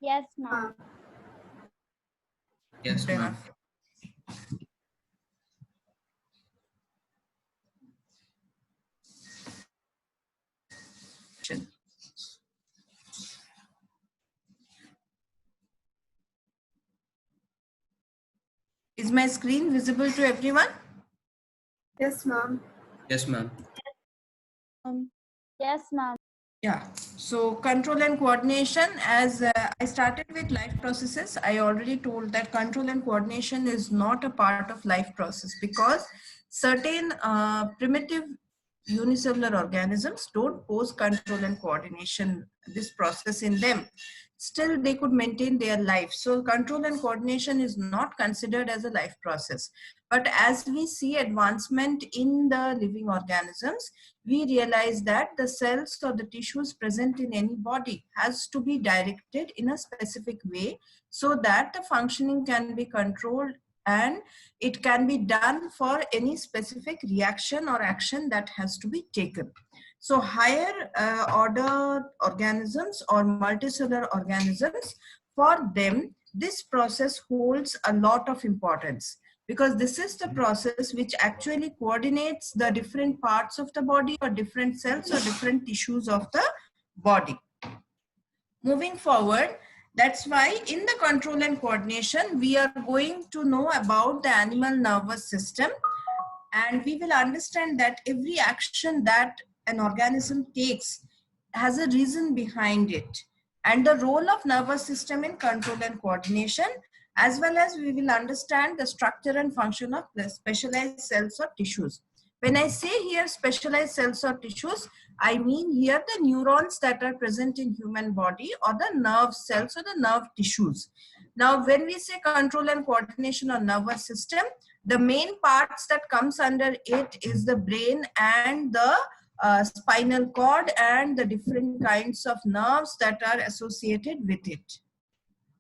Yes, ma'am. Yes, Good ma'am. enough. Is my screen visible to everyone? Yes, ma'am. Yes, ma'am. Yes, ma'am. Yeah. So control and coordination, as I started with life processes, I already told that control and coordination is not a part of life process because certain primitive unicellular organisms don't pose control and coordination, this process in them. Still, they could maintain their life. So control and coordination is not considered as a life process. But as we see advancement in the living organisms, we realize that the cells or the tissues present in any body has to be directed in a specific way so that the functioning can be controlled and it can be done for any specific reaction or action that has to be taken. So higher order organisms or multicellular organisms, for them, this process holds a lot of importance because this is the process which actually coordinates the different parts of the body or different cells or different tissues of the body. Moving forward, that's why in the control and coordination, we are going to know about the animal nervous system, and we will understand that every action that an organism takes has a reason behind it, and the role of nervous system in control and coordination, as well as we will understand the structure and function of the specialized cells or tissues. When I say here specialized cells or tissues, I mean here the neurons that are present in human body or the nerve cells or the nerve tissues. Now, when we say control and coordination or nervous system, the main parts that comes under it is the brain and the spinal cord and the different kinds of nerves that are associated with it.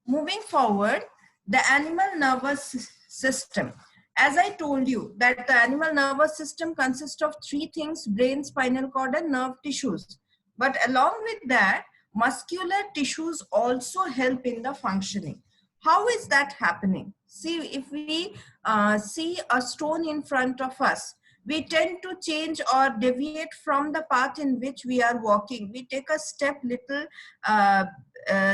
Moving forward, the animal nervous system. As I told you that the animal nervous system consists of three things: brain, spinal cord, and nerve tissues. But along with that, muscular tissues also help in the functioning. How is that happening? See, if we see a stone in front of us, we tend to change or deviate from the path in which we are walking. We take a step little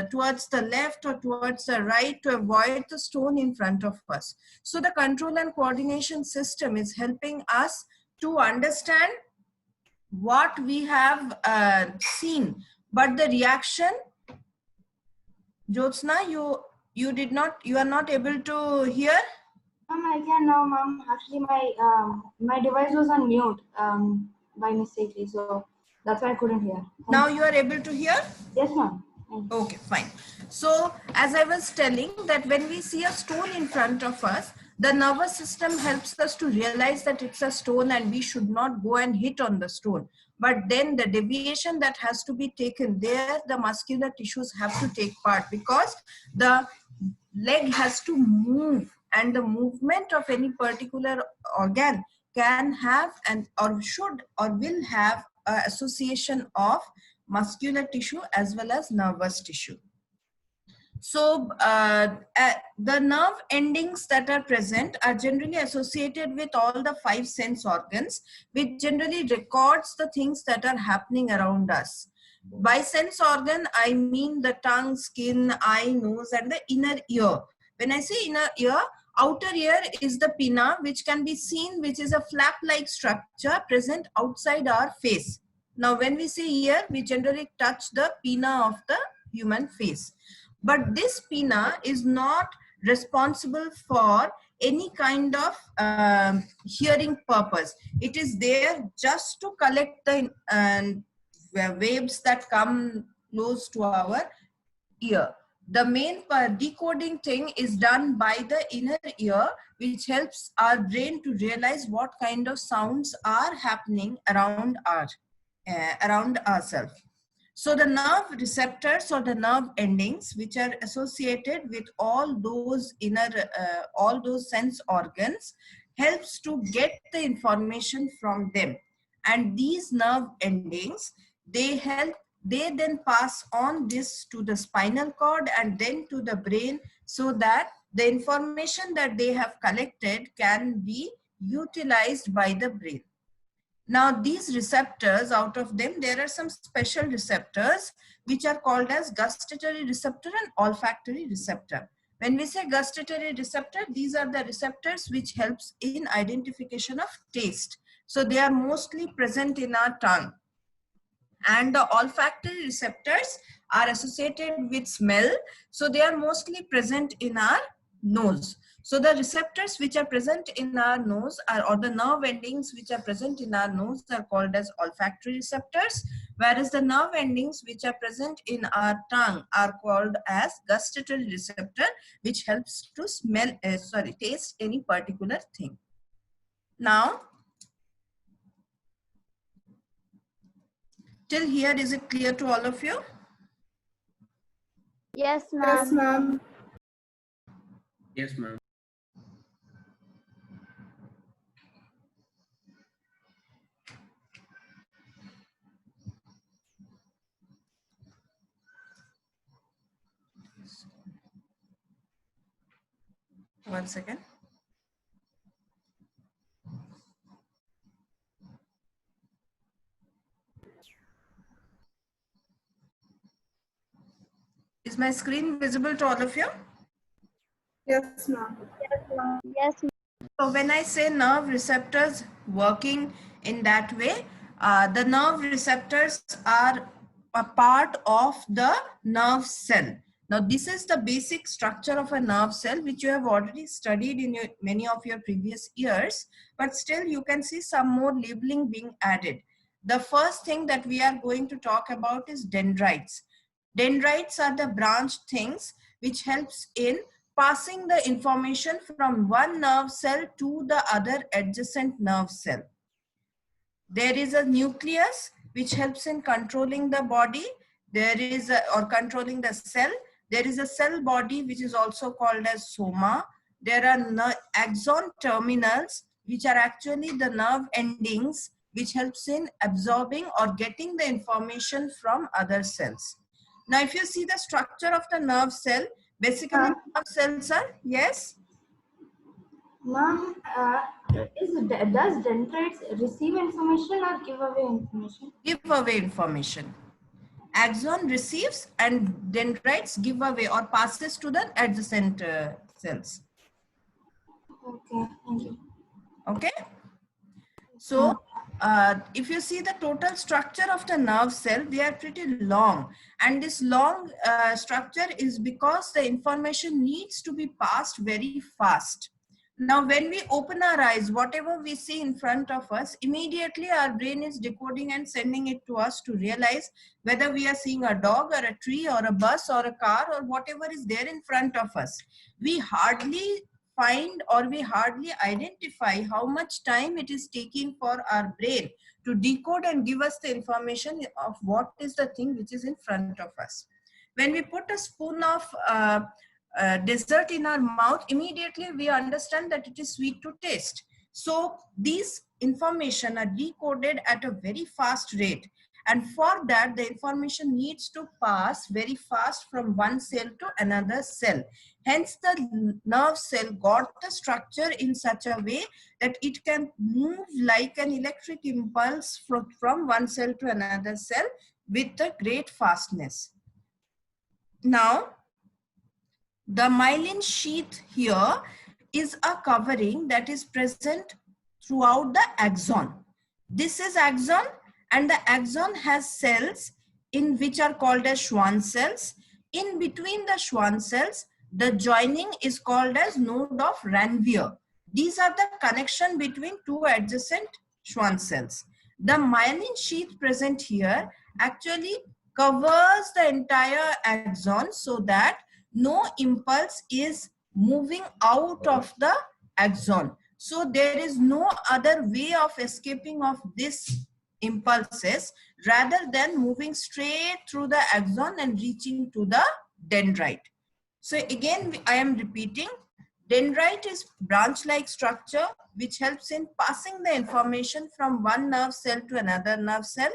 towards the left or towards the right to avoid the stone in front of us. So the control and coordination system is helping us to understand what we have seen, but the reaction, Jyotsna, you are not able to hear? Ma'am, I can now, ma'am. Actually, my device was on mute by mistakenly, so that's why I couldn't hear. Now you are able to hear? Yes, ma'am. Okay, fine. So as I was telling that when we see a stone in front of us, the nervous system helps us to realize that it's a stone and we should not go and hit on the stone. But then the deviation that has to be taken there, the muscular tissues have to take part because the leg has to move, and the movement of any particular organ can have and or should or will have an association of muscular tissue as well as nervous tissue. So the nerve endings that are present are generally associated with all the five sense organs, which generally records the things that are happening around us. By sense organ, I mean the tongue, skin, eye, nose, and the inner ear. When I say inner ear, outer ear is the pinna, which can be seen, which is a flap-like structure present outside our face. Now, when we say ear, we generally touch the pinna of the human face. But this pinna is not responsible for any kind of hearing purpose. It is there just to collect the waves that come close to our ear. The main decoding thing is done by the inner ear, which helps our brain to realize what kind of sounds are happening around ourselves. So the nerve receptors or the nerve endings, which are associated with all those all those sense organs, helps to get the information from them. And these nerve endings, they help they then pass on this to the spinal cord and then to the brain, so that the information that they have collected can be utilized by the brain. Now these receptors, out of them, there are some special receptors which are called as gustatory receptor and olfactory receptor. When we say gustatory receptor, these are the receptors which helps in identification of taste. So they are mostly present in our tongue. And the olfactory receptors are associated with smell. So they are mostly present in our nose. So the receptors which are present in our nose are, or the nerve endings which are present in our nose are called as olfactory receptors, whereas the nerve endings which are present in our tongue are called as gustatory receptor, which helps to smell, taste any particular thing. Now, till here, is it clear to all of you? Yes, ma'am. Yes, ma'am. Yes, ma'am. One second. Is my screen visible to all of you? Yes, ma'am. Yes, ma'am. So when I say nerve receptors working in that way, the nerve receptors are a part of the nerve cell. Now this is the basic structure of a nerve cell, which you have already studied in many of your previous years, but still you can see some more labeling being added. The first thing that we are going to talk about is dendrites. Dendrites are the branched things which helps in passing the information from one nerve cell to the other adjacent nerve cell. There is a nucleus which helps in controlling the body. There is or controlling the cell. There is a cell body which is also called as soma. There are axon terminals which are actually the nerve endings which helps in absorbing or getting the information from other cells. Now if you see the structure of the nerve cell, basically nerve cells are, yes? Ma'am, does dendrites receive information or give away information? Give away information. Axon receives and dendrites give away or passes to the adjacent cells. Okay, thank you. Okay. So if you see the total structure of the nerve cell, they are pretty long. And this long structure is because the information needs to be passed very fast. Now, when we open our eyes, whatever we see in front of us, immediately our brain is decoding and sending it to us to realize whether we are seeing a dog or a tree or a bus or a car or whatever is there in front of us. We hardly find or we hardly identify how much time it is taking for our brain to decode and give us the information of what is the thing which is in front of us. When we put a spoon of dessert in our mouth, immediately we understand that it is sweet to taste. So these information are decoded at a very fast rate. And for that, the information needs to pass very fast from one cell to another cell. Hence, the nerve cell got the structure in such a way that it can move like an electric impulse from one cell to another cell with a great fastness. Now, the myelin sheath here is a covering that is present throughout the axon. This is axon, and the axon has cells in which are called as Schwann cells. In between the Schwann cells, the joining is called as node of Ranvier. These are the connection between two adjacent Schwann cells. The myelin sheath present here actually covers the entire axon so that no impulse is moving out of the axon. So there is no other way of escaping of this impulses rather than moving straight through the axon and reaching to the dendrite. So again, I am repeating, dendrite is branch-like structure which helps in passing the information from one nerve cell to another nerve cell.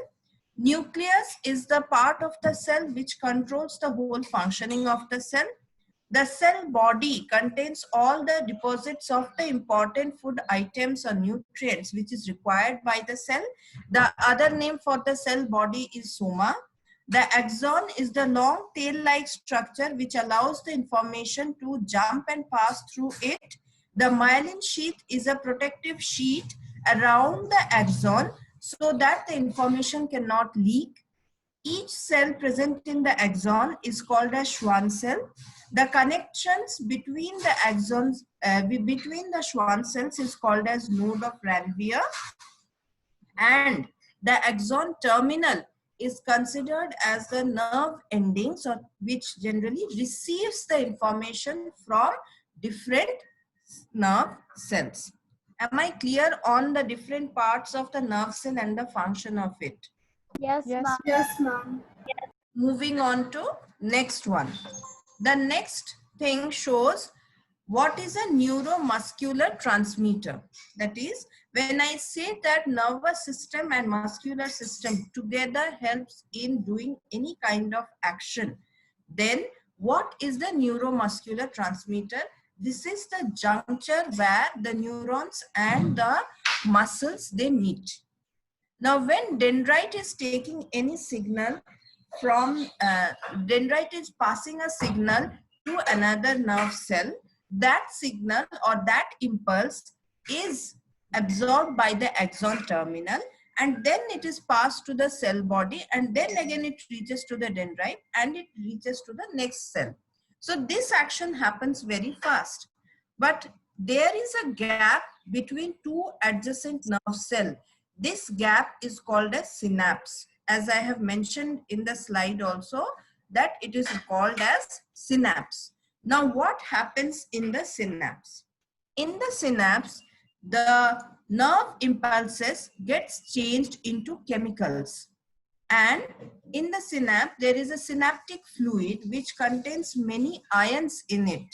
Nucleus is the part of the cell which controls the whole functioning of the cell. The cell body contains all the deposits of the important food items or nutrients which is required by the cell. The other name for the cell body is soma. The axon is the long tail-like structure which allows the information to jump and pass through it. The myelin sheath is a protective sheet around the axon so that the information cannot leak. Each cell present in the axon is called a Schwann cell. The connections between the axons, between the Schwann cells is called as node of Ranvier. And the axon terminal is considered as the nerve endings or which generally receives the information from different nerve cells. Am I clear on the different parts of the nerve cell and the function of it? Yes, ma'am. Yes, ma'am. Moving on to next one. The next thing shows what is a neuromuscular transmitter. That is, when I say that nervous system and muscular system together helps in doing any kind of action, then what is the neuromuscular transmitter? This is the juncture where the neurons and the muscles, they meet. Now, when dendrite is taking any signal from, dendrite is passing a signal to another nerve cell, that signal or that impulse is absorbed by the axon terminal, and then it is passed to the cell body, and then again it reaches to the dendrite and it reaches to the next cell. So this action happens very fast, but there is a gap between two adjacent nerve cells. This gap is called a synapse. As I have mentioned in the slide also, that it is called as synapse. Now, what happens in the synapse? In the synapse, the nerve impulses gets changed into chemicals. And in the synapse, there is a synaptic fluid which contains many ions in it.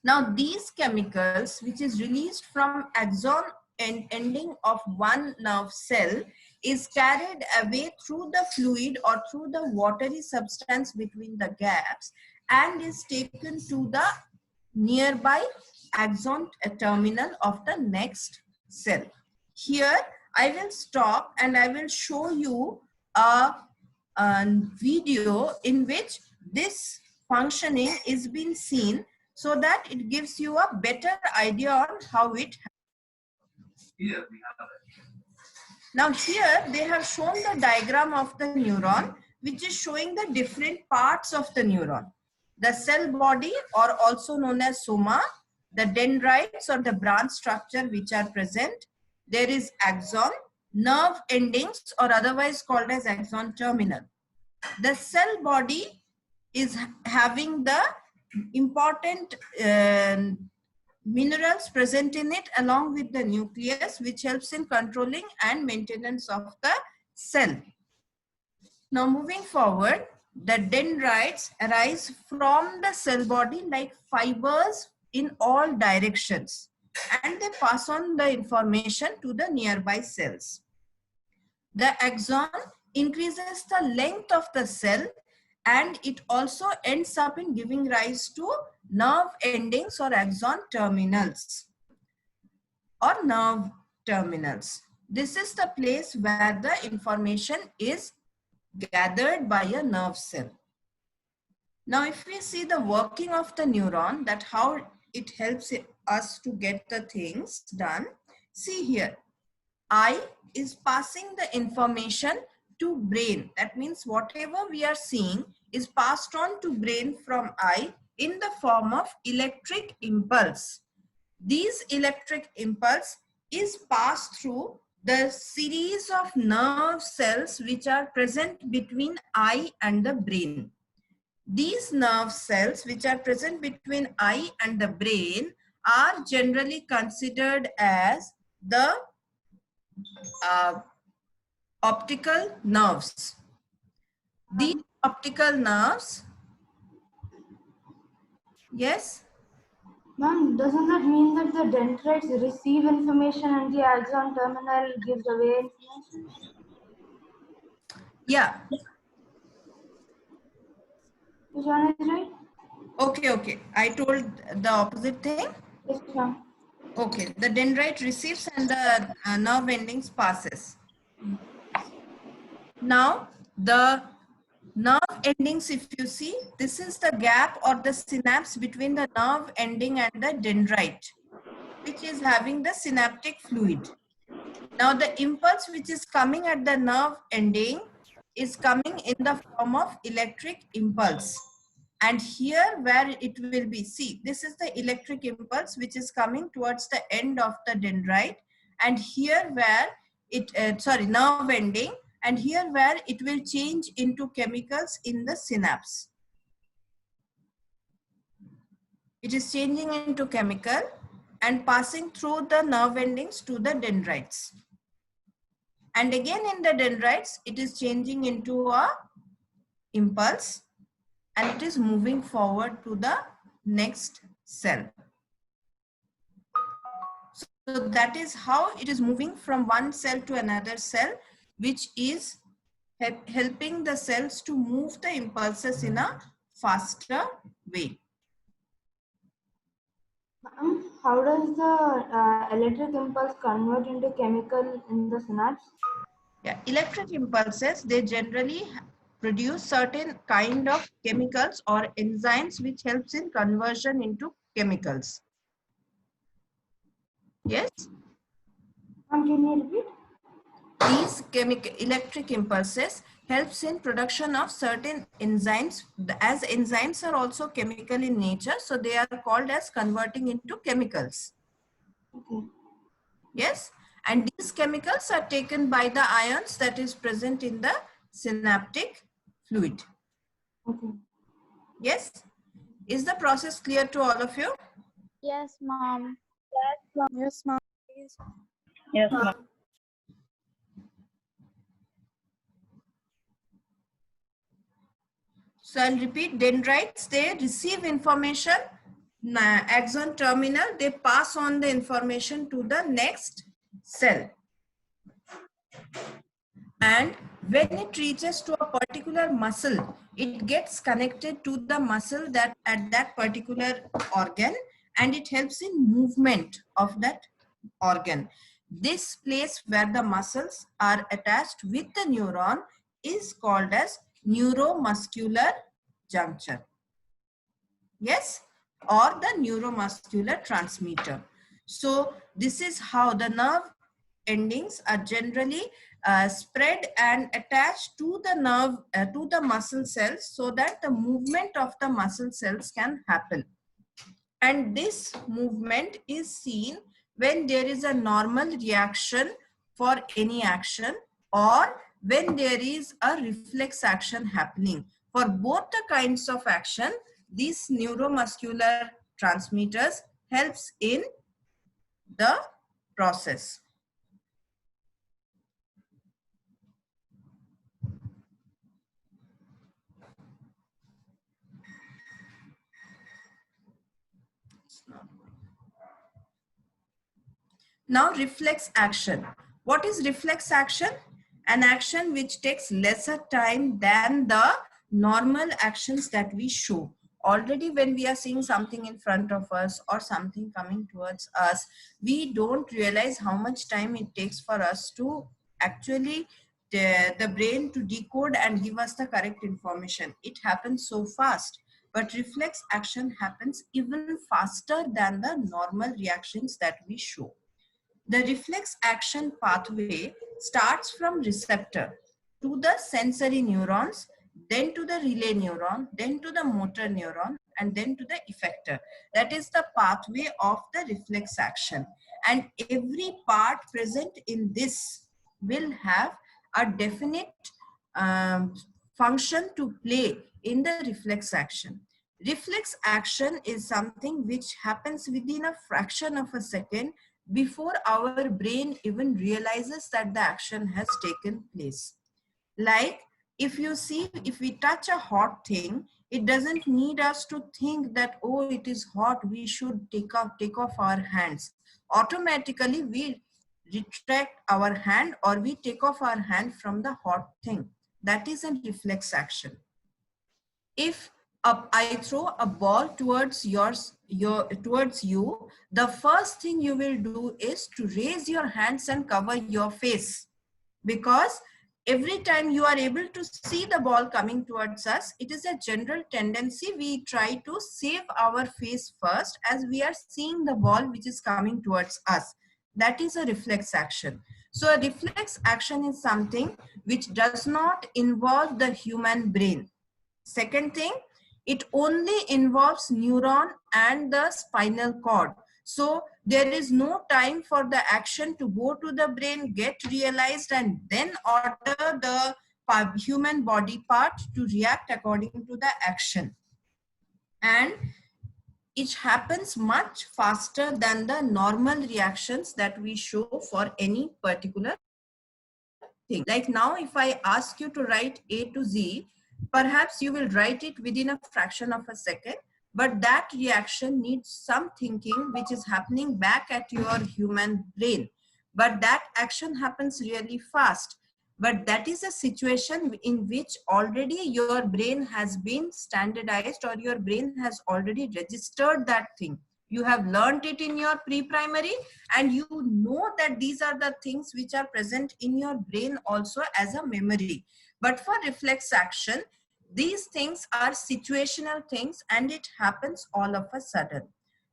Now, these chemicals, which is released from axon and ending of one nerve cell, is carried away through the fluid or through the watery substance between the gaps and is taken to the nearby axon terminal of the next cell. Here, I will stop and I will show you a video in which this functioning is being seen so that it gives you a better idea on how it happens. Now here they have shown the diagram of the neuron, which is showing the different parts of the neuron. The cell body, or also known as soma, the dendrites or the branch structure which are present. There is axon, nerve endings or otherwise called as axon terminal. The cell body is having the important minerals present in it along with the nucleus, which helps in controlling and maintenance of the cell. Now moving forward, the dendrites arise from the cell body like fibers in all directions, and they pass on the information to the nearby cells. The axon increases the length of the cell, and it also ends up in giving rise to nerve endings or axon terminals or nerve terminals. This is the place where the information is gathered by a nerve cell. Now, if we see the working of the neuron, that how it helps us to get the things done. See here, eye is passing the information to brain. That means whatever we are seeing is passed on to brain from eye in the form of electric impulse. These electric impulse is passed through the series of nerve cells which are present between eye and the brain. These nerve cells which are present between eye and the brain are generally considered as the optical nerves. These optical nerves, yes? Ma'am, doesn't that mean that the dendrites receive information and the axon terminal gives away information? Yeah. Which one is right? Okay. I told the opposite thing. Yes, ma'am. Okay. The dendrite receives and the nerve endings passes. Now, the nerve endings, if you see, this is the gap or the synapse between the nerve ending and the dendrite, which is having the synaptic fluid. Now, the impulse which is coming at the nerve ending is coming in the form of electric impulse. And here where it will be, see, this is the electric impulse which is coming towards the end of the dendrite. And here where it, nerve ending, and here where it will change into chemicals in the synapse. It is changing into chemical and passing through the nerve endings to the dendrites. And again in the dendrites, it is changing into a impulse and it is moving forward to the next cell. So that is how it is moving from one cell to another cell, which is helping the cells to move the impulses in a faster way. Ma'am, how does the electric impulse convert into chemical in the synapse? Yeah, electric impulses, they generally produce certain kind of chemicals or enzymes which helps in conversion into chemicals. Yes, Ma'am, can you repeat? these electric impulses helps in production of certain enzymes, as enzymes are also chemical in nature, so they are called as converting into chemicals. Okay. Yes, and these chemicals are taken by the ions that is present in the synaptic fluid. Okay. Yes, is the process clear to all of you? Yes, mom. Yes, ma'am. Yes, ma'am. So I'll repeat, dendrites, they receive information, axon terminal, they pass on the information to the next cell. And when it reaches to a particular muscle, it gets connected to the muscle that at that particular organ, and it helps in movement of that organ. This place where the muscles are attached with the neuron is called as neuromuscular junction. Yes, or the neuromuscular transmitter. So this is how the nerve endings are generally spread and attached to the nerve, to the muscle cells, so that the movement of the muscle cells can happen. And this movement is seen when there is a normal reaction for any action, or when there is a reflex action happening. For both the kinds of action, these neuromuscular transmitters helps in the process. Now reflex action. What is reflex action? An action which takes lesser time than the normal actions that we show. Already when we are seeing something in front of us or something coming towards us, we don't realize how much time it takes for us to actually the brain to decode and give us the correct information. It happens so fast. But reflex action happens even faster than the normal reactions that we show. The reflex action pathway starts from receptor to the sensory neurons, then to the relay neuron, then to the motor neuron, and then to the effector. That is the pathway of the reflex action. And every part present in this will have a definite function to play in the reflex action. Reflex action is something which happens within a fraction of a second before our brain even realizes that the action has taken place. Like if you see, if we touch a hot thing, it doesn't need us to think that, oh, it is hot, we should take off our hands. Automatically we retract our hand or we take off our hand from the hot thing. that is a reflex action. If I throw a ball towards towards you, the first thing you will do is to raise your hands and cover your face, because every time you are able to see the ball coming towards us, it is a general tendency we try to save our face first as we are seeing the ball which is coming towards us. That is a reflex action. So a reflex action is something which does not involve the human brain. Second thing, it only involves neuron and the spinal cord. So there is no time for the action to go to the brain, get realized, and then order the human body part to react according to the action. And it happens much faster than the normal reactions that we show for any particular thing. Like now, if I ask you to write A to Z, perhaps you will write it within a fraction of a second, but that reaction needs some thinking which is happening back at your human brain. But that action happens really fast. But that is a situation in which already your brain has been standardized, or your brain has already registered that thing. You have learned it in your pre-primary, and you know that these are the things which are present in your brain also as a memory. But for reflex action, these things are situational things and it happens all of a sudden.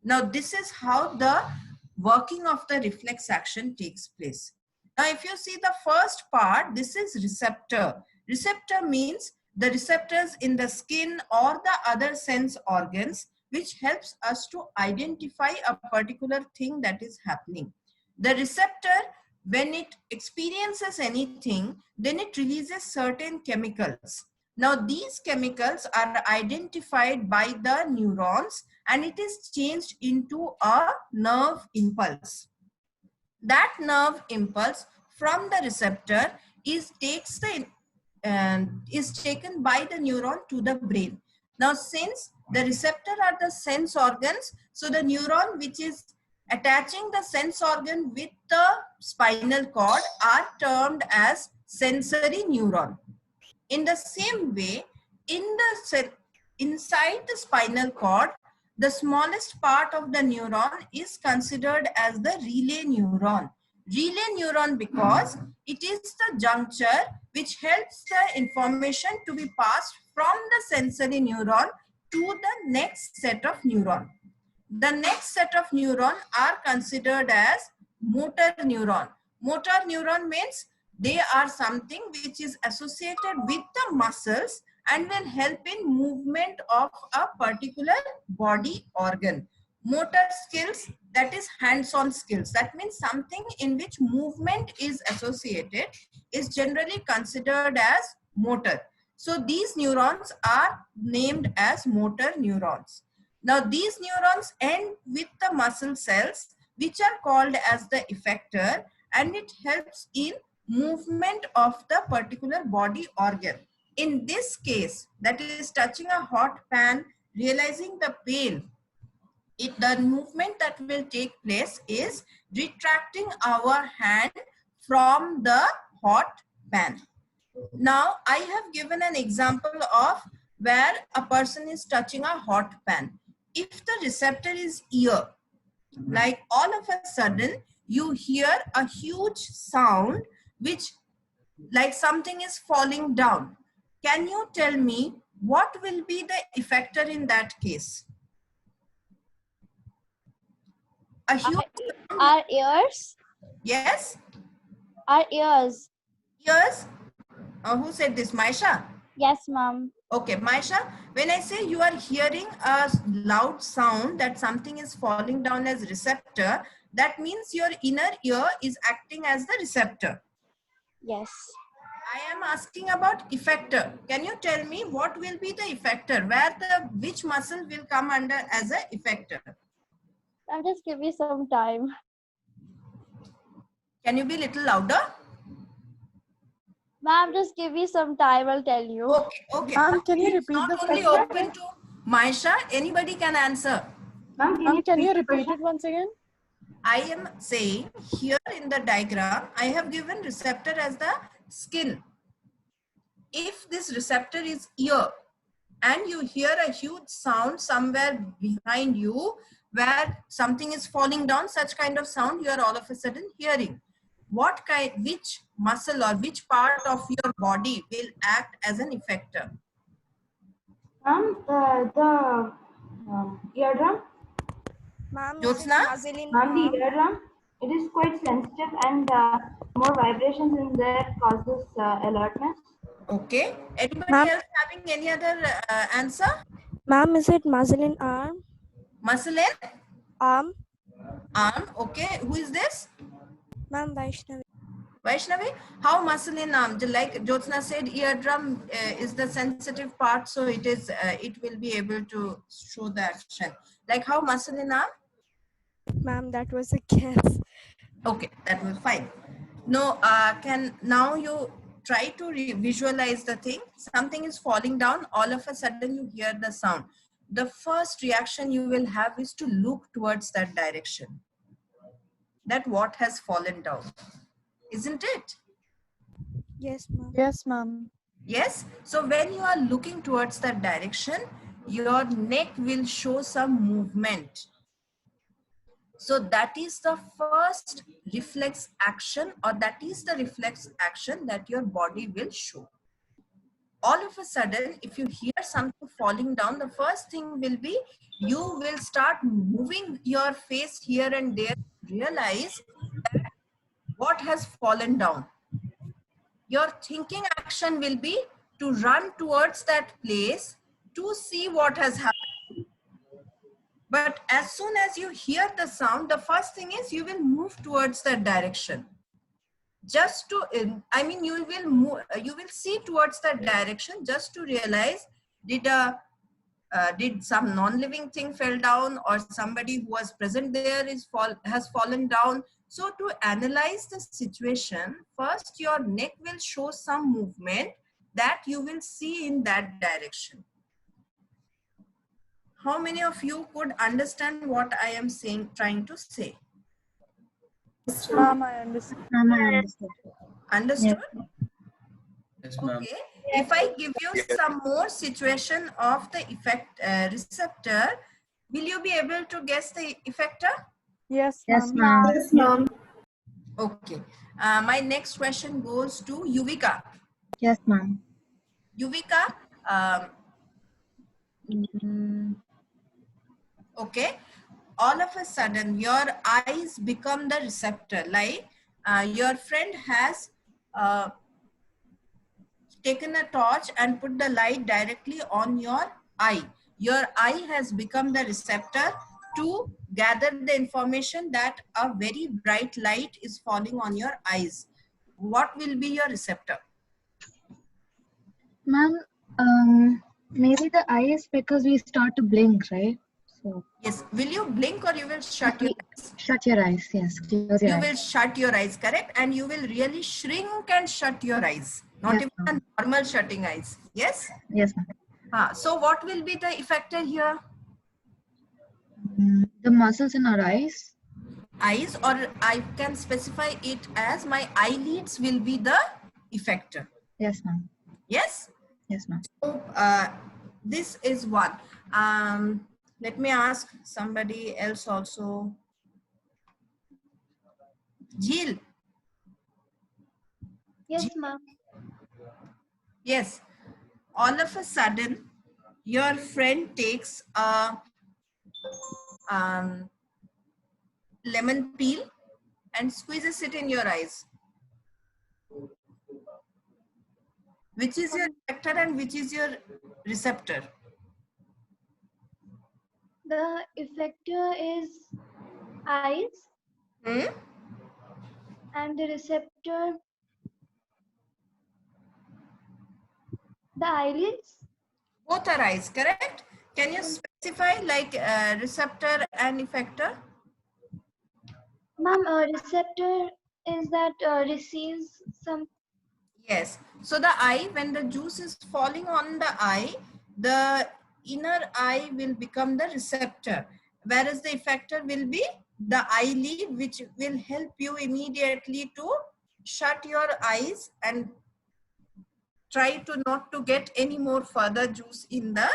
Now, this is how the working of the reflex action takes place. Now, if you see the first part, this is receptor. Receptor means the receptors in the skin or the other sense organs, which helps us to identify a particular thing that is happening. The receptor, when it experiences anything, then it releases certain chemicals. Now, these chemicals are identified by the neurons and it is changed into a nerve impulse. That nerve impulse from the receptor is taken by the neuron to the brain. Now, since the receptor are the sense organs, so the neuron which is attaching the sense organ with the spinal cord are termed as sensory neuron. In the same way, inside the spinal cord, the smallest part of the neuron is considered as the relay neuron. Relay neuron because it is the juncture which helps the information to be passed from the sensory neuron to the next set of neuron. The next set of neuron are considered as motor neuron. Motor neuron means they are something which is associated with the muscles and will help in movement of a particular body organ. Motor skills, that is hands-on skills. That means something in which movement is associated is generally considered as motor. So these neurons are named as motor neurons. Now these neurons end with the muscle cells which are called as the effector, and it helps in movement of the particular body organ. In this case, that is touching a hot pan, realizing the pain, the movement that will take place is retracting our hand from the hot pan. Now, I have given an example of where a person is touching a hot pan. If the receptor is ear, like all of a sudden, you hear a huge sound which like something is falling down. Can you tell me what will be the effector in that case? A huge Our ears? yes? Our ears. Ears? Who said this? Maisha? Yes, ma'am. Okay, Maisha, when I say you are hearing a loud sound that something is falling down as receptor, that means your inner ear is acting as the receptor. Yes. I am asking about effector. Can you tell me what will be the effector? Which muscle will come under as a effector? I'll just give you some time. Can you be a little louder? Ma'am, just give me some time. I'll tell you. Okay. Ma'am, can you It's repeat the not only question? open to Maisha, anybody can answer. Ma'am, can you repeat it once again? I am saying here in the diagram, I have given receptor as the skin. if this receptor is ear and you hear a huge sound somewhere behind you where something is falling down, such kind of sound you are all of a sudden hearing. Which muscle or which part of your body will act as an effector? The eardrum. Ma'am, Jyotsna? Ma'am, the eardrum. It is quite sensitive, and more vibrations in there causes alertness. Okay. Anybody Ma'am. else having any other answer? Ma'am, is it muscle in arm? Muscle in Arm? arm. Okay. Who is this? Ma'am, Vaishnavi. Vaishnavi, how muscle in arm? Like Jyotsna said, eardrum is the sensitive part, so it is. It will be able to show the action. Like how muscle in arm? Ma'am, that was a guess. Okay, that was fine. No, can now you try to visualize the thing. Something is falling down. All of a sudden, you hear the sound. The first reaction you will have is to look towards that direction. That what has fallen down, isn't it? Yes, ma'am. Yes, ma'am. Yes. So when you are looking towards that direction, your neck will show some movement. So that is the first reflex action, or that is the reflex action that your body will show. All of a sudden, if you hear something falling down, the first thing will be you will start moving your face here and there, realize that what has fallen down. Your thinking action will be to run towards that place to see what has happened. But as soon as you hear the sound, the first thing is you will move towards that direction. Just to, I mean, you will move, you will see towards that direction just to realize did some non-living thing fell down, or somebody who was present there has fallen down. So to analyze the situation, first your neck will show some movement that you will see in that direction. How many of you could understand what I am saying, trying to say? Ma'am, I understand. Ma'am, I understood. Understood? Yes, ma'am. Okay. If I give you some more situation of the receptor, will you be able to guess the effector? Yes, Yes, ma'am. ma'am. Yes, ma'am. Okay. My next question goes to Yuvika. Yes, ma'am. Yuvika, okay. All of a sudden, your eyes become the receptor. Like your friend has taken a torch and put the light directly on your eye. Your eye has become the receptor to gather the information that a very bright light is falling on your eyes. What will be your receptor? Ma'am, maybe the eye is because we start to blink, right? So Yes. Will you blink or you will shut your eyes? shut your eyes. Yes, close your You eyes. will shut your eyes, correct? And you will really shrink and shut your eyes. Not Yes, even ma'am. a normal shutting eyes. Yes? Yes, ma'am. So what will be the effector here? The muscles in our eyes. Eyes, or I can specify it as my eyelids will be the effector. Yes, ma'am. Yes? Yes, ma'am. So this is one. Let me ask somebody else also. Jil. Yes, ma'am. Yes. All of a sudden, your friend takes a lemon peel and squeezes it in your eyes. Which is your effector and which is your receptor? The effector is eyes and the receptor the eyelids. Both are eyes, correct? Can you specify like receptor and effector? Ma'am, receptor is that receives some. Yes. So the eye, when the juice is falling on the eye, the inner eye will become the receptor, whereas the effector will be the eyelid, which will help you immediately to shut your eyes and try to not to get any more further juice in the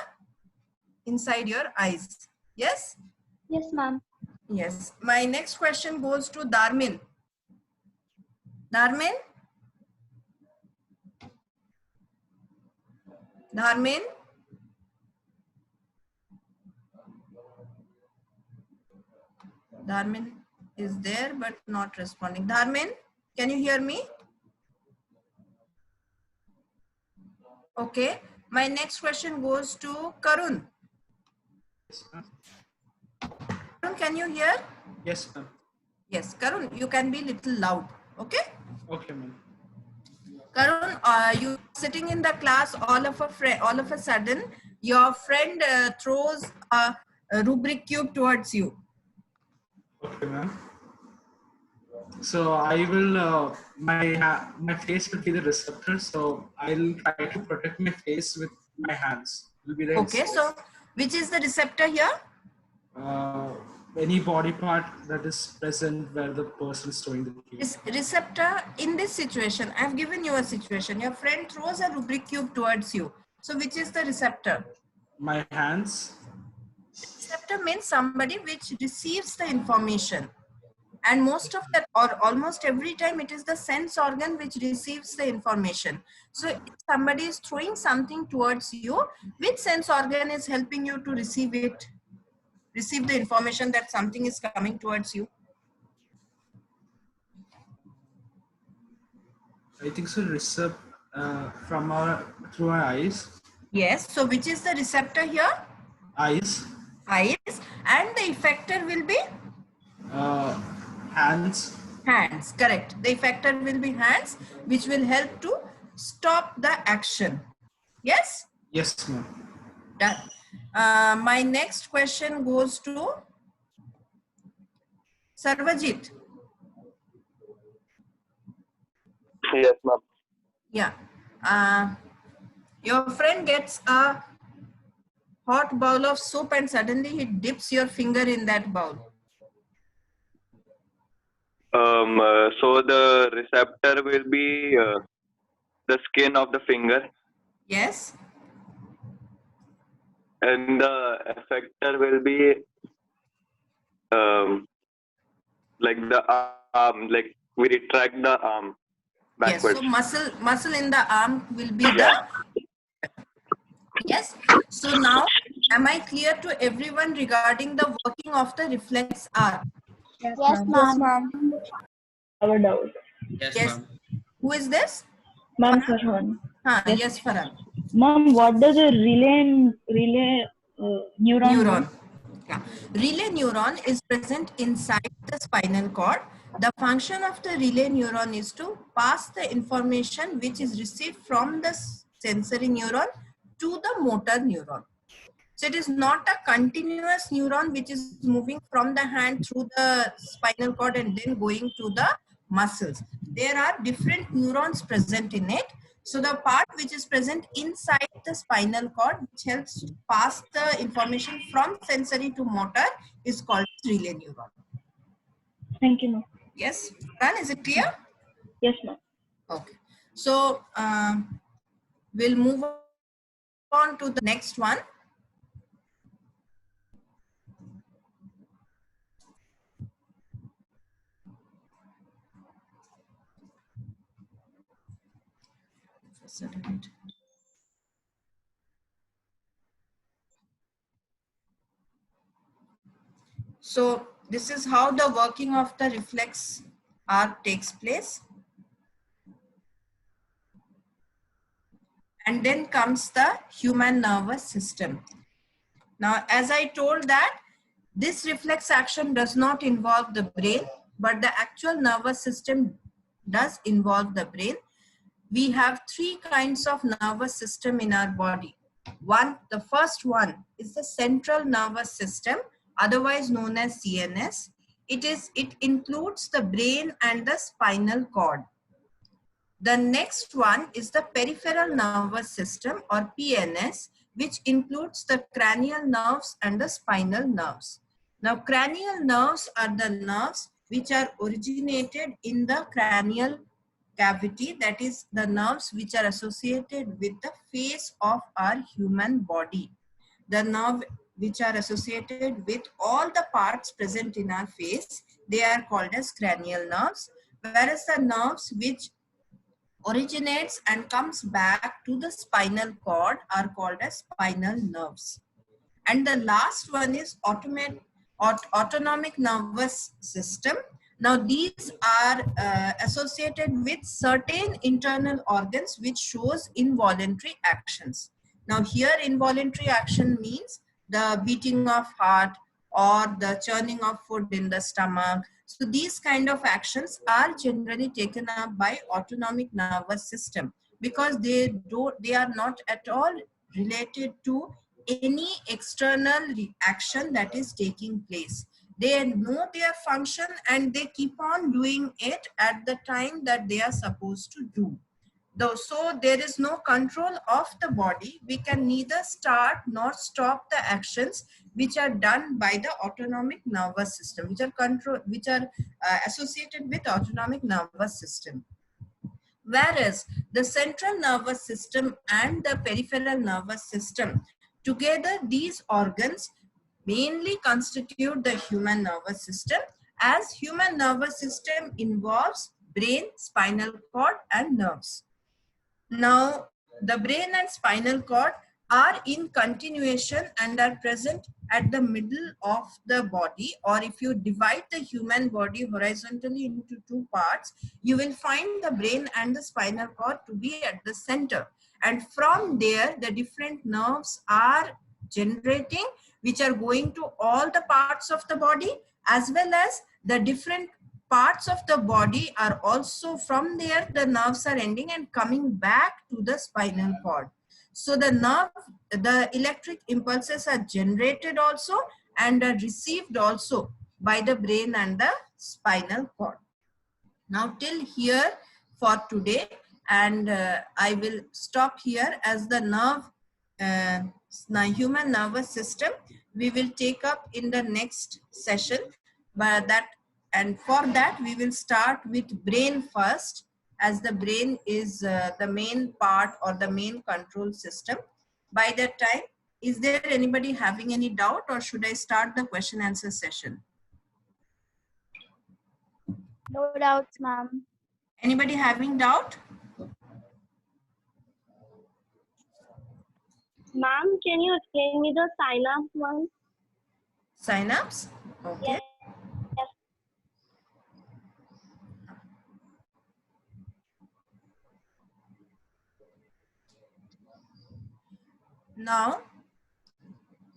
inside your eyes. Yes? Yes, ma'am. Yes. My next question goes to Dharmin. Dharmin? Dharmin? Dharmin is there but not responding. Dharmin, can you hear me? Okay. My next question goes to Karun. Yes, ma'am. Karun, can you hear? Yes, ma'am. Yes, Karun, you can be little loud. Okay? Okay, ma'am. Karun, you sitting in the class, all of a sudden, your friend throws a rubric cube towards you. Okay, ma'am. So I will, my face will be the receptor. So I'll try to protect my face with my hands. Will be the Okay, so which is the receptor here? any body part that is present where the person is throwing the cube. Is receptor in this situation. I've given you a situation. Your friend throws a rubric cube towards you. So which is the receptor? My hands. Receptor means somebody which receives the information. And most of that, or almost every time, it is the sense organ which receives the information. So if somebody is throwing something towards you, which sense organ is helping you to receive it? Receive the information that something is coming towards you? I think so. From through our eyes. Yes. So which is the receptor here? Eyes. Eyes. And the effector will be? Hands. Hands. Correct. The effector will be hands, which will help to stop the action. Yes? Yes, ma'am. Done. My next question goes to Sarvajit. Yes, ma'am. Yeah. Your friend gets a hot bowl of soup and suddenly he dips your finger in that bowl. So the receptor will be the skin of the finger, Yes. and the effector will be like the arm, like we retract the arm backwards. Yes. So muscle in the arm will be the. Yes. So now, am I clear to everyone regarding the working of the reflex arm? Yes, Yes, ma'am. ma'am. Have a doubt. Yes, Yes. ma'am. Who is this? Ma'am, Farhan. Yes, Farhan. Ma'am, what does a relay neuron do? Neuron. Yeah. Relay neuron is present inside the spinal cord. The function of the relay neuron is to pass the information which is received from the sensory neuron to the motor neuron. So it is not a continuous neuron which is moving from the hand through the spinal cord and then going to the muscles. There are different neurons present in it. So the part which is present inside the spinal cord, which helps to pass the information from sensory to motor, is called relay neuron. Thank you, ma'am. Yes, Ran, is it clear? Yes, ma'am. Okay. So we'll move on to the next one. So this is how the working of the reflex arc takes place. And then comes the human nervous system. Now, as I told that this reflex action does not involve the brain, but the actual nervous system does involve the brain. We have three kinds of nervous system in our body. The first one is the central nervous system, otherwise known as CNS. It includes the brain and the spinal cord. The next one is the peripheral nervous system, or PNS, which includes the cranial nerves and the spinal nerves. Now, cranial nerves are the nerves which are originated in the cranial cavity, that is the nerves which are associated with the face of our human body. The nerve which are associated with all the parts present in our face, they are called as cranial nerves, whereas the nerves which originates and comes back to the spinal cord are called as spinal nerves. And the last one is autonomic nervous system. Now these are associated with certain internal organs which shows involuntary actions. Now here involuntary action means the beating of heart or the churning of food in the stomach. So these kind of actions are generally taken up by autonomic nervous system because they are not at all related to any external reaction that is taking place. They know their function and they keep on doing it at the time that they are supposed to do. So there is no control of the body. We can neither start nor stop the actions which are done by the autonomic nervous system, which are associated with autonomic nervous system. Whereas the central nervous system and the peripheral nervous system, together these organs mainly constitute the human nervous system, as human nervous system involves brain, spinal cord and nerves. Now, the brain and spinal cord are in continuation and are present at the middle of the body, or if you divide the human body horizontally into two parts, you will find the brain and the spinal cord to be at the center. And from there, the different nerves are generating, which are going to all the parts of the body, as well as the different parts of the body are also from there, the nerves are ending and coming back to the spinal cord. So the electric impulses are generated also and are received also by the brain and the spinal cord. Now till here for today, and I will stop here as the human nervous system we will take up in the next session. And for that we will start with brain first, as the brain is the main part or the main control system. By that time, is there anybody having any doubt, or should I start the question answer session? No doubts, ma'am. Anybody having doubt? Ma'am, can you explain me the synapse one? Synapse? Okay. Yes. Now,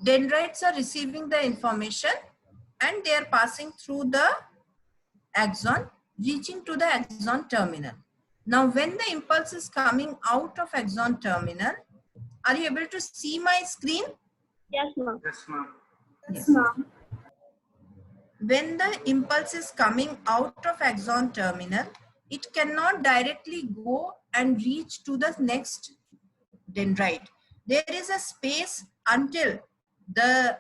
dendrites are receiving the information and they are passing through the axon, reaching to the axon terminal. Now, when the impulse is coming out of axon terminal, are you able to see my screen? Yes, ma'am. Yes, ma'am. Yes, ma'am. When the impulse is coming out of axon terminal, it cannot directly go and reach to the next dendrite. There is a space until the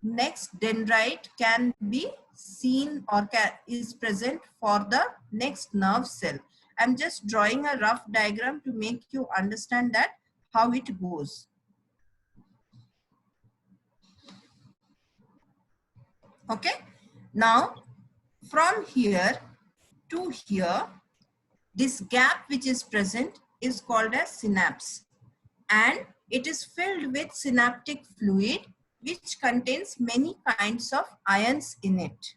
next dendrite can be seen or is present for the next nerve cell. I'm just drawing a rough diagram to make you understand that how it goes. Okay. Now, from here to here, this gap which is present is called as synapse, and it is filled with synaptic fluid which contains many kinds of ions in it.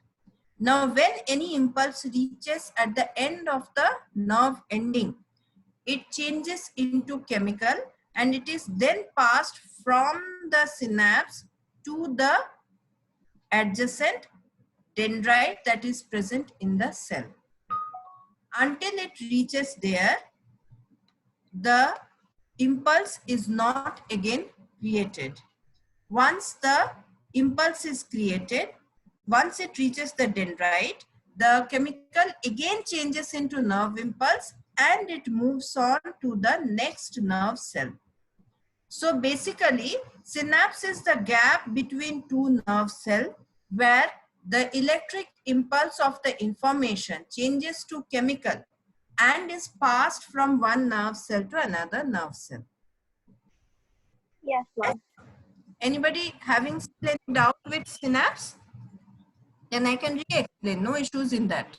Now, when any impulse reaches at the end of the nerve ending, it changes into chemical and it is then passed from the synapse to the adjacent dendrite that is present in the cell. Until it reaches there, the impulse is not again created. Once the impulse is created, once it reaches the dendrite, the chemical again changes into nerve impulse and it moves on to the next nerve cell. So basically, synapse is the gap between two nerve cells where the electric impulse of the information changes to chemical and is passed from one nerve cell to another nerve cell. Yes, ma'am. Anybody having still any doubt with synapse? Then I can re-explain, no issues in that.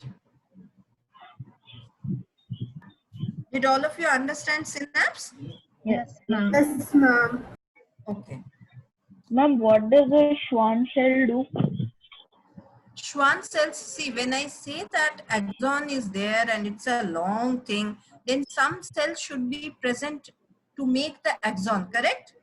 Did all of you understand synapse? Yes. Yes, ma'am. Okay. Ma'am, what does a Schwann cell do? Schwann cells, see, when I say that axon is there and it's a long thing, then some cells should be present to make the axon, correct?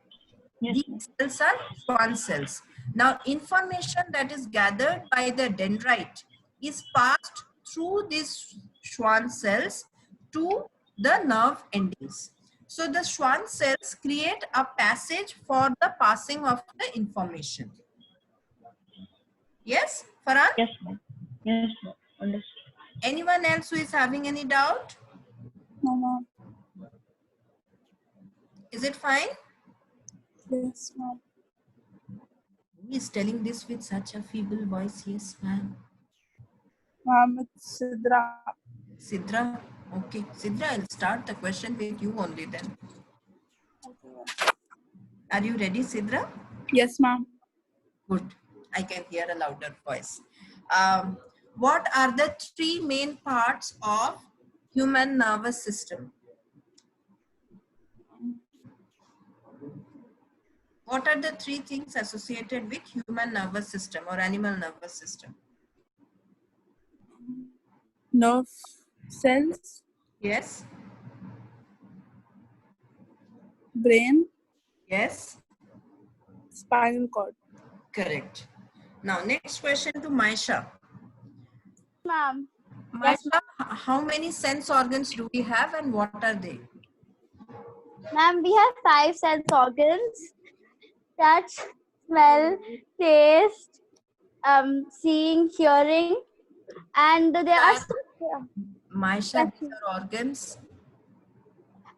Yes, These cells are Schwann cells. Now, information that is gathered by the dendrite is passed through these Schwann cells to the nerve endings. So, the Schwann cells create a passage for the passing of the information. Yes, Farhan? yes, ma'am. Yes, ma'am. Understood. Anyone else who is having any doubt? No, ma'am. Is it fine? Yes, ma'am. Who is telling this with such a feeble voice? Yes, ma'am. Ma'am, it's Sidra. Sidra? Okay. Sidra, I'll start the question with you only then. Are you ready, Sidra? Yes, ma'am. Good. I can hear a louder voice. What are the three main parts of human nervous system? What are the three things associated with human nervous system or animal nervous system? Nerve cells, Yes. brain, Yes. spinal cord. Correct. Now, next question to Maisha. Ma'am. Maisha, how many sense organs do we have and what are they? Ma'am, we have 5 sense organs: touch, smell, taste, seeing, hearing, and there are some. Maisha, these are organs.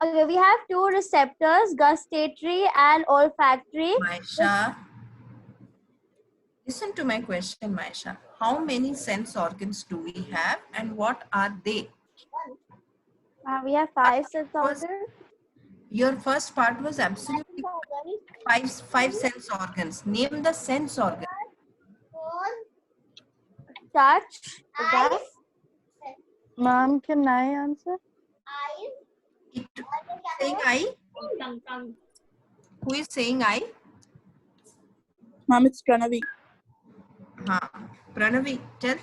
Okay, we have 2 receptors: gustatory and olfactory. Maisha, listen to my question, Maisha. How many sense organs do we have and what are they? We have 5 sense organs. Your first part was absolutely five sense organs. Name the sense organ. Touch, Ma'am, can I answer? It, saying I? Who is saying I? Ma'am, it's Pranavi. Pranavi, tell.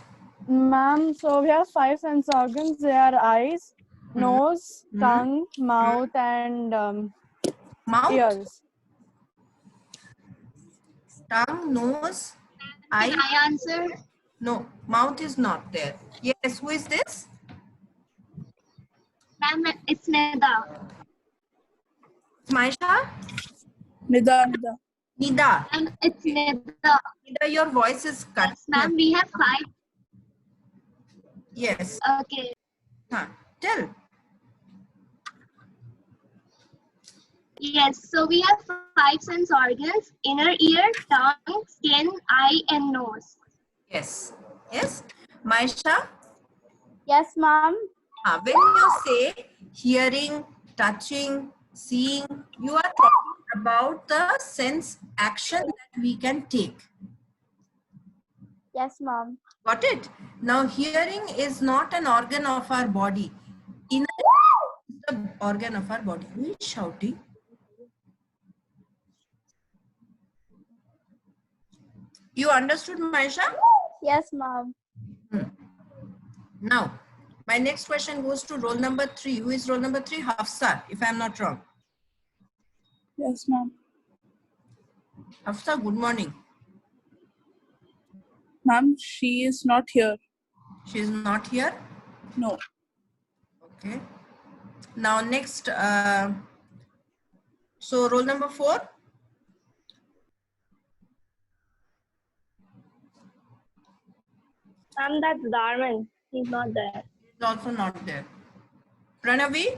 Ma'am, so we have 5 sense organs. They are eyes, nose, tongue, mouth, and Mouth? ears. Tongue, nose, eye. Can I answer? No, mouth is not there. Yes, who is this? Ma'am, it's Nida. Maisha? Nida. Nida. Ma'am, it's Nida. Nida, your voice is cut. Yes, ma'am, we have 5. Yes. Okay. Tell. Yes, so we have 5 sense organs: inner ear, tongue, skin, eye, and nose. Yes. Yes. Maisha? Yes, ma'am. When you say hearing, touching, seeing, you are talking about the sense action that we can take. Yes, ma'am. Got it? Now, hearing is not an organ of our body. Inner is the organ of our body. Who is shouting? You understood, Maisha? Yes, ma'am. Now, my next question goes to roll number 3. Who is roll number 3? Hafsa, if I am not wrong. Yes, ma'am. Hafsa, good morning. Ma'am, she is not here. She is not here? No. Okay. Now, next, so roll number 4. That's Darwin. He's not there. He's also not there. Pranavi,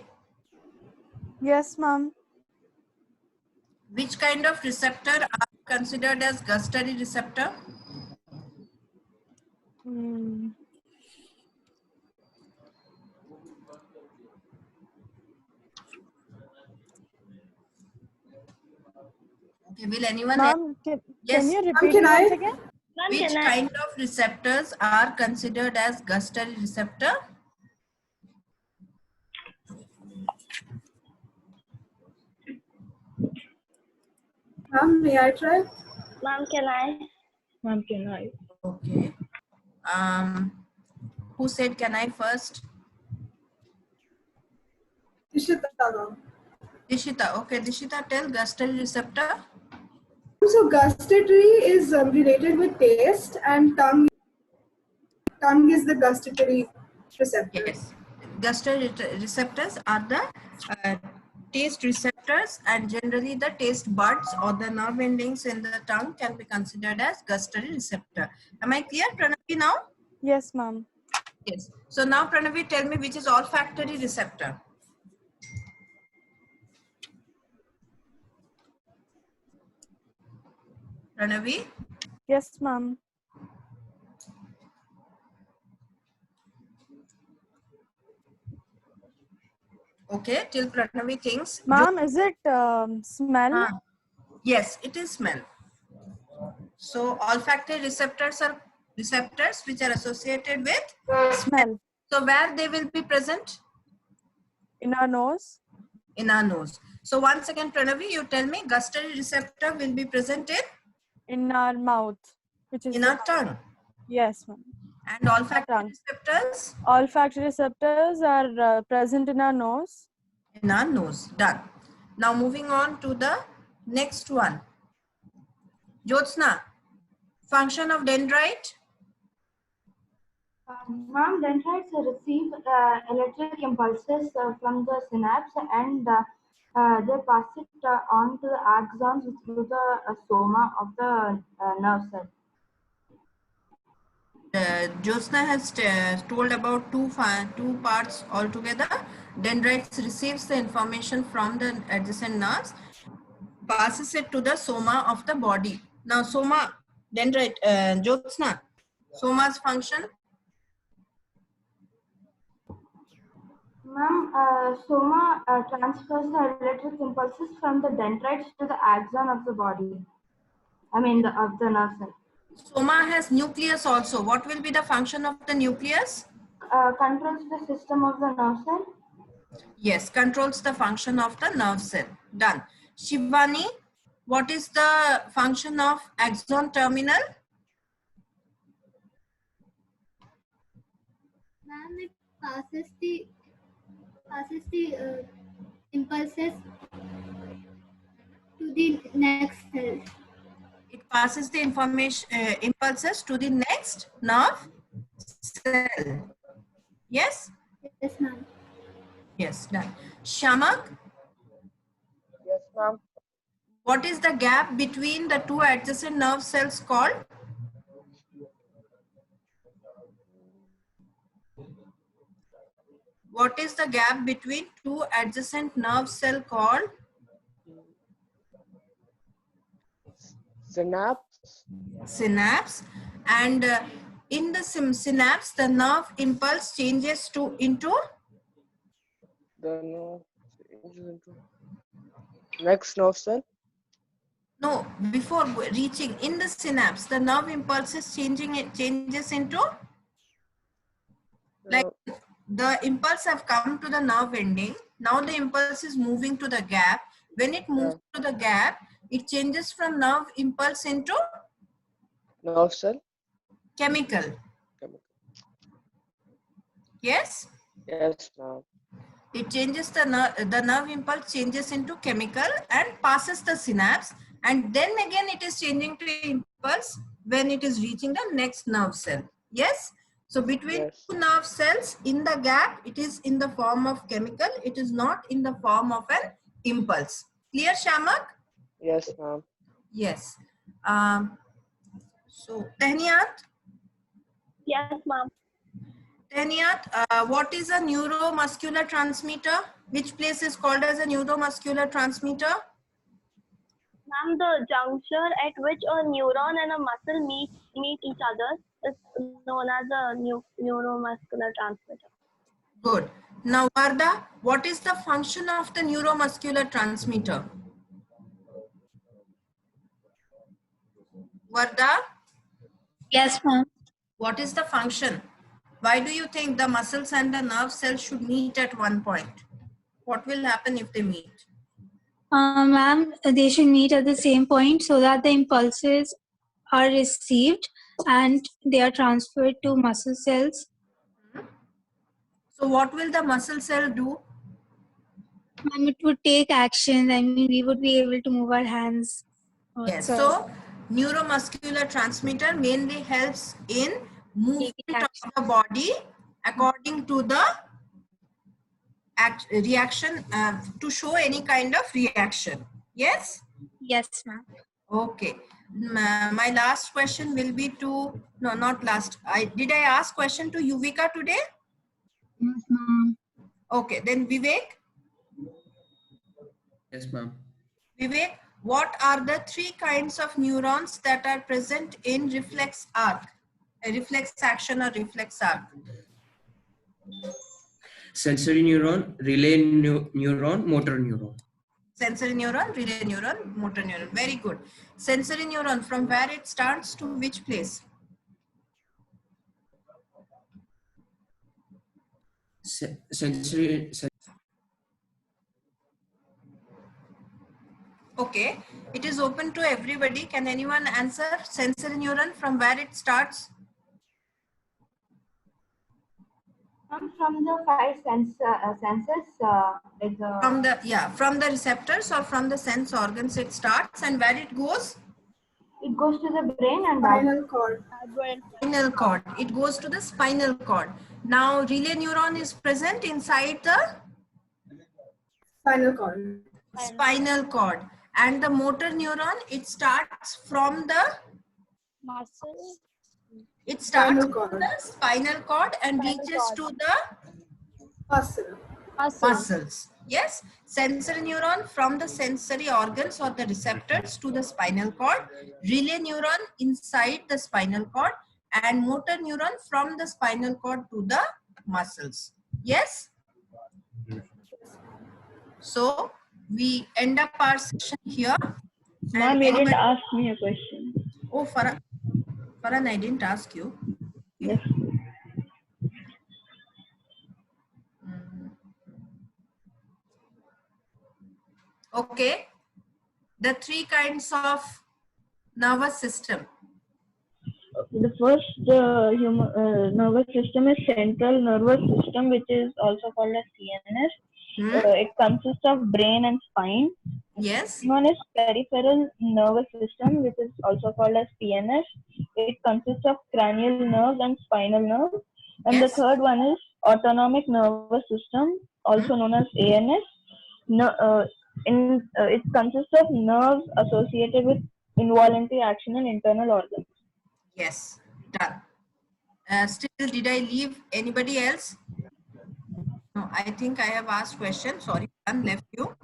Yes, ma'am. which kind of receptor are considered as gustatory receptor? Okay, will anyone Ma'am, can Yes. you Ma'am, repeat can it I- once again? Ma'am, Which can I? kind of receptors are considered as gustatory receptor? Ma'am, may I try? Ma'am, can I? Ma'am, can I? Okay. Who said can I first? Dishita. Dishita. Okay, Dishita, tell gustatory receptor. So gustatory is related with taste, and tongue is the gustatory receptor. Yes. Gustatory receptors are the taste receptors, and generally the taste buds or the nerve endings in the tongue can be considered as gustatory receptor. Am I clear, Pranavi, now? Yes, ma'am. Yes. So now, Pranavi, tell me which is olfactory receptor. Pranavi? Yes, ma'am. Okay, till Pranavi thinks. Ma'am, is it smell? Yes, it is smell. So olfactory receptors are receptors which are associated with Smell. So where they will be present? In our nose? In our nose. So once again, Pranavi, you tell me gustatory receptor will be present in our mouth, which is in our tongue. Yes, ma'am. And olfactory receptors? Olfactory receptors are present in our nose. In our nose. Done. Now moving on to the next one. Jyotsna, function of dendrite? Ma'am, dendrites receive electric impulses from the synapse, and they pass it on to the axons through the soma of the nerve cell. Jyotsna has told about two parts altogether. Dendrites receives the information from the adjacent nerves, passes it to the soma of the body. Now, soma, dendrite, Jyotsna, soma's function? Ma'am, soma transfers the electric impulses from the dendrites to the axon of the body. I mean, of the nerve cell. Soma has nucleus also. What will be the function of the nucleus? Controls the system of the nerve cell. Yes, controls the function of the nerve cell. Done. Shivani, what is the function of axon terminal? Ma'am, it passes the impulses to the next cell. It passes the information impulses to the next nerve cell. Yes? Yes, ma'am. Yes, done. Shamak? Yes, ma'am. What is the gap between the two adjacent nerve cells called? What is the gap between two adjacent nerve cell called? Synapse. Synapse. And in the synapse, the nerve impulse changes into? The nerve changes into next nerve cell. No, before reaching in the synapse, the nerve impulses changes into? Like the impulse have come to the nerve ending. Now the impulse is moving to the gap. When it moves to the gap, it changes from nerve impulse into? Nerve cell. Chemical. Yes? Yes, ma'am. It changes the nerve impulse changes into chemical and passes the synapse, and then again it is changing to impulse when it is reaching the next nerve cell. Yes? So between two nerve cells in the gap, it is in the form of chemical. It is not in the form of an impulse. Clear, Shamak? Yes, ma'am. Yes. So, Tehniyat? Yes, ma'am. Tehniyat, what is a neuromuscular transmitter? Which place is called as a neuromuscular transmitter? Ma'am, the juncture at which a neuron and a muscle meet each other is known as a neuromuscular transmitter. Good. Now, Varda, what is the function of the neuromuscular transmitter? Varda, Yes, ma'am. what is the function? Why do you think the muscles and the nerve cells should meet at one point? What will happen if they meet? Ma'am, they should meet at the same point so that the impulses are received and they are transferred to muscle cells. So what will the muscle cell do? Ma'am, it would take action. I mean, we would be able to move our hands. Yes. Also. So neuromuscular transmitter mainly helps in movement of the body according to the reaction, to show any kind of reaction. Yes? Yes, ma'am. Okay. My last question will be to, no, not last. Did I ask question to Yuvika today? Yes, ma'am. Okay, then Vivek. Yes, ma'am. Vivek, what are the 3 kinds of neurons that are present in reflex arc? A reflex action or reflex arc? Sensory neuron, relay neuron, motor neuron. Sensory neuron, relay neuron, motor neuron. Very good. Sensory neuron, from where it starts to which place? Sensory. Okay, it is open to everybody. Can anyone answer? Sensory neuron, from where it starts? From the 5 senses, like from the receptors or from the sense organs it starts, and where it goes? It goes to the brain and spinal cord. Spinal cord. It goes to the spinal cord. Now relay neuron is present inside the Spinal cord. Spinal cord. And the motor neuron, it starts from the Muscle. It starts from the spinal cord and reaches to the muscles. Yes, sensory neuron from the sensory organs or the receptors to the spinal cord, relay neuron inside the spinal cord, and motor neuron from the spinal cord to the muscles. Yes? So we end up our session here. Ma'am, you didn't ask me a question. Oh, Farhan, I didn't ask you. Yes. Okay. The 3 kinds of nervous system. The first nervous system is central nervous system, which is also called as CNS. It consists of brain and spine. Yes. One is peripheral nervous system, which is also called as PNS. It consists of cranial nerves and spinal nerves. And the third one is autonomic nervous system, also known as ANS. It consists of nerves associated with involuntary action and internal organs. Yes, done. Still, did I leave anybody else? No, I think I have asked questions. Sorry, I left you.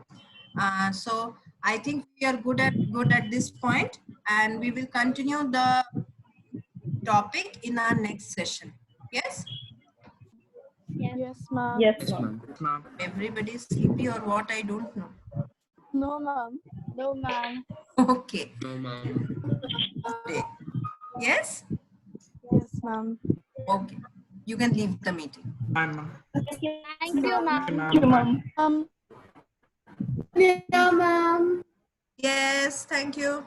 So I think we are good at this point, and we will continue the topic in our next session. Yes? Yes, ma'am. Yes, ma'am. Everybody is sleepy or what? I don't know. No, ma'am. No, ma'am. Okay. No, ma'am. Yes? Yes, ma'am. Okay. You can leave the meeting. Thank you, ma'am. Thank you, ma'am. Yes, thank you.